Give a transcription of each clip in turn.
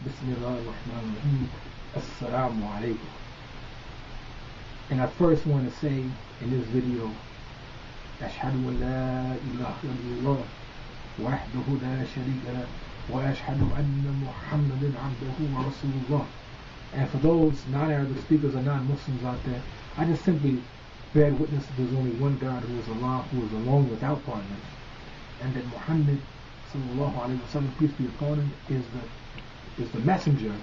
Bismillahirrahmanirrahim. Assalamu alaikum. And I first want to say in this video, Ashhadu an la ilaha illallah wahdahu la sharika lah wa ashhadu anna Muhammadan abduhu wa rasulullah. And for those non-Arabic speakers or non-Muslims out there, I just simply bear witness that there's only one God, who is Allah, who is alone without partners, and that Muhammad sallallahu alaihi wasallam, peace be upon him, is the messenger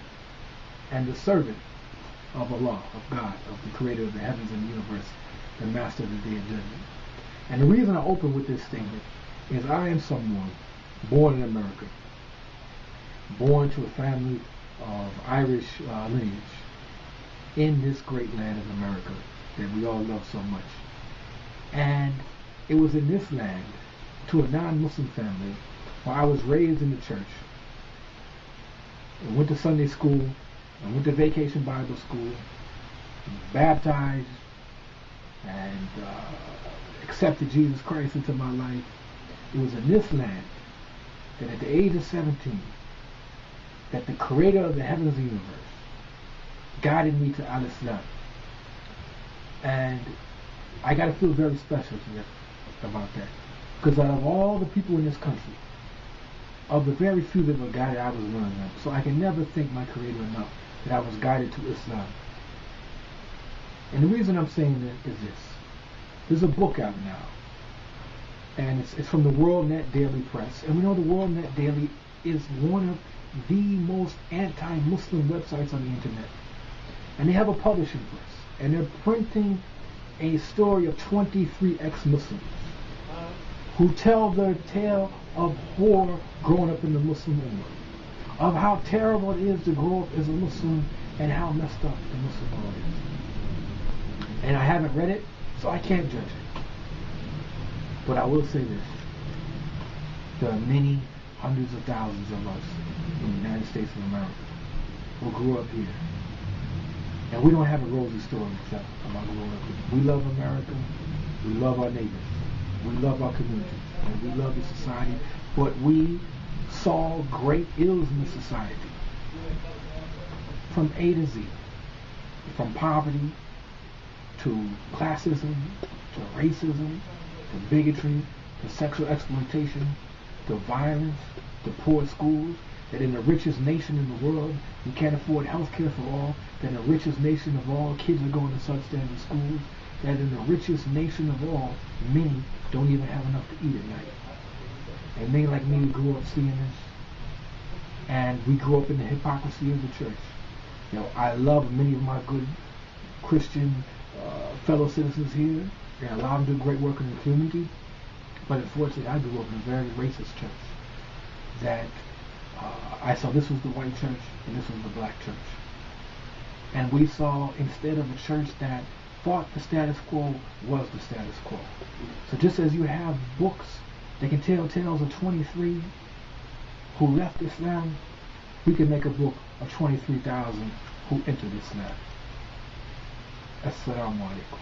and the servant of Allah, of God, of the creator of the heavens and the universe, the master of the day of judgment. And the reason I open with this statement is I am someone born in America, born to a family of Irish lineage in this great land of America that we all love so much. And it was in this land, to a non-Muslim family, where I was raised in the church, and went to Sunday school, and went to vacation Bible school, baptized, and accepted Jesus Christ into my life. It was in this land that at the age of 17, that the creator of the heavens and universe guided me to Al-Islam. And I got to feel very special about that. Because out of all the people in this country, of the very few that were guided, I was one of them. So I can never thank my creator enough that I was guided to Islam. And the reason I'm saying that is this. There's a book out now. And it's from the WorldNet Daily Press. And we know the WorldNet Daily is one of the most anti-Muslim websites on the internet. And they have a publishing press. And they're printing a story of 23 ex-Muslims who tell their tale of horror growing up in the Muslim Ummah, of how terrible it is to grow up as a Muslim and how messed up the Muslim world is. And I haven't read it, so I can't judge it. But I will say this. There are many hundreds of thousands of us in the United States of America who grew up here. And we don't have a rosy story except about growing up here. We love America. We love our neighbors. We love our community. And we love the society. But we saw great ills in the society. From A to Z. From poverty to classism, to racism, to bigotry, to sexual exploitation, to violence, to poor schools, that in the richest nation in the world, you can't afford health care for all, that in the richest nation of all, kids are going to substandard schools, that in the richest nation of all, many don't even have enough to eat at night. And many like me grew up seeing this, and we grew up in the hypocrisy of the church. You know, I love many of my good Christian fellow citizens here, and a lot of them do great work in the community, but unfortunately I grew up in a very racist church that I saw this was the white church and this was the black church. And we saw, instead of a church that thought the status quo was the status quo. So just as you have books that can tell tales of 23 who left Islam, we can make a book of 23,000 who entered Islam. Assalamu alaikum.